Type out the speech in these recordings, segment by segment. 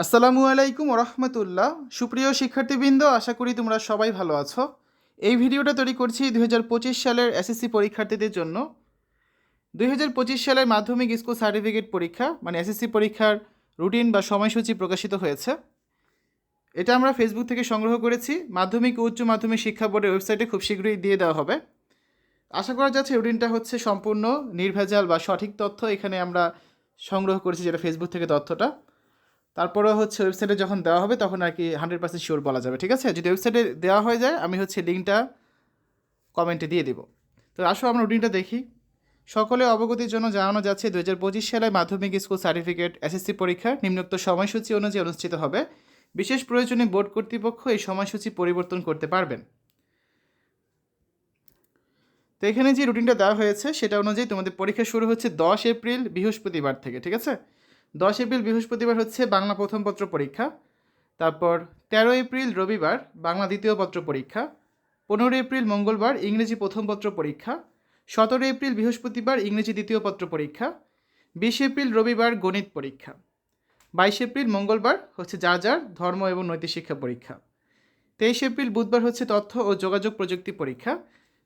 আসসালামু আলাইকুম রহমতুল্লাহ। সুপ্রিয় শিক্ষার্থীবৃন্দ, আশা করি তোমরা সবাই ভালো আছো। এই ভিডিওটা তৈরি করছি 2025 সালের এসএসসি পরীক্ষার্থীদের জন্য। 2025 সালের মাধ্যমিক স্কুল সার্টিফিকেট পরীক্ষা মানে এসএসসি পরীক্ষার রুটিন বা সময়সূচি প্রকাশিত হয়েছে। এটা আমরা ফেসবুক থেকে সংগ্রহ করেছি। মাধ্যমিক ও উচ্চ মাধ্যমিক শিক্ষা বোর্ডের ওয়েবসাইটে খুব শীঘ্রই দিয়ে দেওয়া হবে। আশা করা যাচ্ছে রুটিনটা হচ্ছে সম্পূর্ণ নির্ভেজাল বা সঠিক তথ্য এখানে আমরা সংগ্রহ করেছি, যেটা ফেসবুক থেকে তথ্যটা। তারপরে হচ্ছে ওয়েবসাইটে যখন দেওয়া হবে তখন আর কি 100% শিওর বলা যাবে, ঠিক আছে? যদি ওয়েবসাইটে দেওয়া হয়ে যায় আমি হচ্ছে লিঙ্কটা কমেন্টে দিয়ে দিব। তো আসো আমরা রুটিনটা দেখি। সকলে অবগতির জন্য জানানো যাচ্ছে 2025 সালে মাধ্যমিক স্কুল সার্টিফিকেট এসএসসি পরীক্ষা নিম্নোক্ত সময়সূচি অনুযায়ী অনুষ্ঠিত হবে। বিশেষ প্রয়োজনে বোর্ড কর্তৃপক্ষ এই সময়সূচি পরিবর্তন করতে পারবেন। তো এখানে যে রুটিনটা দেওয়া হয়েছে সেটা অনুযায়ী তোমাদের পরীক্ষা শুরু হচ্ছে 10 এপ্রিল বৃহস্পতিবার থেকে, ঠিক আছে? 10 এপ্রিল বৃহস্পতিবার হচ্ছে বাংলা প্রথম পত্র পরীক্ষা। তারপর 13 এপ্রিল রবিবার বাংলা দ্বিতীয় পত্র পরীক্ষা। 15 এপ্রিল মঙ্গলবার ইংরেজি প্রথম পত্র পরীক্ষা। 17 এপ্রিল বৃহস্পতিবার ইংরেজি দ্বিতীয় পত্র পরীক্ষা। 20 এপ্রিল রবিবার গণিত পরীক্ষা। 22 এপ্রিল মঙ্গলবার হচ্ছে যার যার ধর্ম এবং নৈতিক শিক্ষা পরীক্ষা। 23 এপ্রিল বুধবার হচ্ছে তথ্য ও যোগাযোগ প্রযুক্তি পরীক্ষা।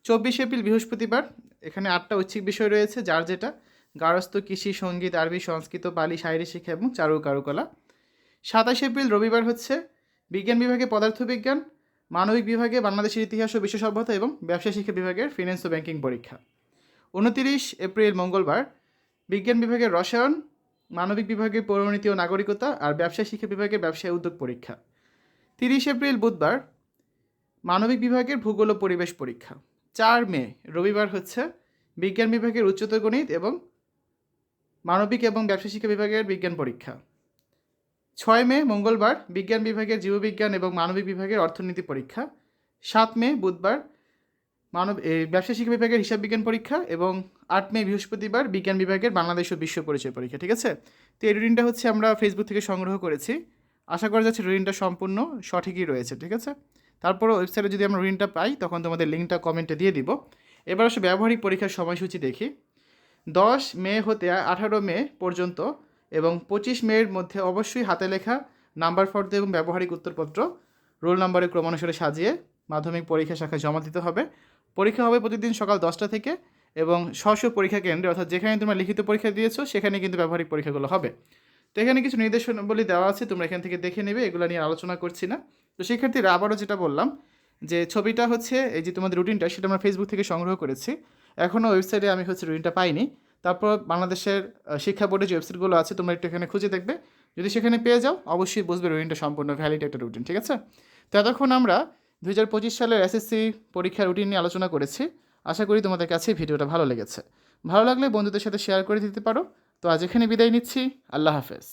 24 এপ্রিল বৃহস্পতিবার এখানে 8টা ঐচ্ছিক বিষয় রয়েছে, যার যেটা গার্হস্থ্য, কৃষি, সঙ্গীত, আরবি, সংস্কৃত, পালি, শারীরিক শিক্ষা এবং চারু কারুকলা। 27 এপ্রিল রবিবার হচ্ছে বিজ্ঞান বিভাগে পদার্থবিজ্ঞান, মানবিক বিভাগে বাংলাদেশের ইতিহাস ও বিশ্ব সভ্যতা এবং ব্যবসা শিক্ষা বিভাগের ফিন্যান্স ও ব্যাংকিং পরীক্ষা। 29 এপ্রিল মঙ্গলবার বিজ্ঞান বিভাগের রসায়ন, মানবিক বিভাগের পৌরনীতি ও নাগরিকতা আর ব্যবসায় শিক্ষা বিভাগের ব্যবসায় উদ্যোগ পরীক্ষা। 30 এপ্রিল বুধবার মানবিক বিভাগের ভূগোল ও পরিবেশ পরীক্ষা। 4 মে রবিবার হচ্ছে বিজ্ঞান বিভাগের উচ্চতর গণিত এবং মানবিক এবং ব্যবসা শিক্ষা বিভাগের বিজ্ঞান পরীক্ষা। 6 মে মঙ্গলবার বিজ্ঞান বিভাগের জীববিজ্ঞান এবং মানবিক বিভাগের অর্থনীতি পরীক্ষা। 7 মে বুধবার ব্যবসা শিক্ষা বিভাগের হিসাব বিজ্ঞান পরীক্ষা এবং 8 মে বৃহস্পতিবার বিজ্ঞান বিভাগের বাংলাদেশ ও বিশ্ব পরিচয় পরীক্ষা, ঠিক আছে? তো এই রুটিনটা হচ্ছে আমরা ফেসবুক থেকে সংগ্রহ করেছি। আশা করা যাচ্ছে রুটিনটা সম্পূর্ণ সঠিকই রয়েছে, ঠিক আছে? তারপরও ওয়েবসাইটে যদি আমরা রুটিনটা পাই তখন তোমাদের লিঙ্কটা কমেন্টে দিয়ে দিব। এবার আসলে ব্যবহারিক পরীক্ষার সময়সূচি দেখি। 10 মে হতে 18 মে পর্যন্ত এবং 25 মের মধ্যে অবশ্যই হাতে লেখা নাম্বার ফর্দ এবং ব্যবহারিক উত্তরপত্র রোল নম্বরের ক্রমানুসারে সাজিয়ে মাধ্যমিক পরীক্ষা শাখায় জমা দিতে হবে। পরীক্ষা হবে প্রতিদিন সকাল 10টা থেকে এবং স্ব পরীক্ষা কেন্দ্রে, অর্থাৎ যেখানে তোমরা লিখিত পরীক্ষা দিয়েছো সেখানে কিন্তু ব্যবহারিক পরীক্ষাগুলো হবে। তো এখানে কিছু নির্দেশনাবলী দেওয়া আছে, তোমরা এখান থেকে দেখে নেবে, এগুলো নিয়ে আলোচনা করছি না। তো শিক্ষার্থীরা আবারও যেটা বললাম যে ছবিটা হচ্ছে এই যে তোমাদের রুটিনটা সেটা আমরা ফেসবুক থেকে সংগ্রহ করেছি। এখনও ওয়েবসাইটে আমি হচ্ছে রুটিনটা পাইনি। তারপর বাংলাদেশের শিক্ষা বোর্ডের যে ওয়েবসাইটগুলো আছে তোমরা একটু এখানে খুঁজে দেখবে, যদি সেখানে পেয়ে যাও অবশ্যই বুঝবে রুটিনটা সম্পূর্ণ ভ্যালিড একটা রুটিন, ঠিক আছে? তো এতক্ষণ আমরা 2025 সালের এসএসসি পরীক্ষার রুটিন নিয়ে আলোচনা করেছি। আশা করি তোমাদের কাছে ভিডিওটা ভালো লেগেছে। ভালো লাগলে বন্ধুদের সাথে শেয়ার করে দিতে পারো। তো আজ এখানে বিদায় নিচ্ছি। আল্লাহ হাফেজ।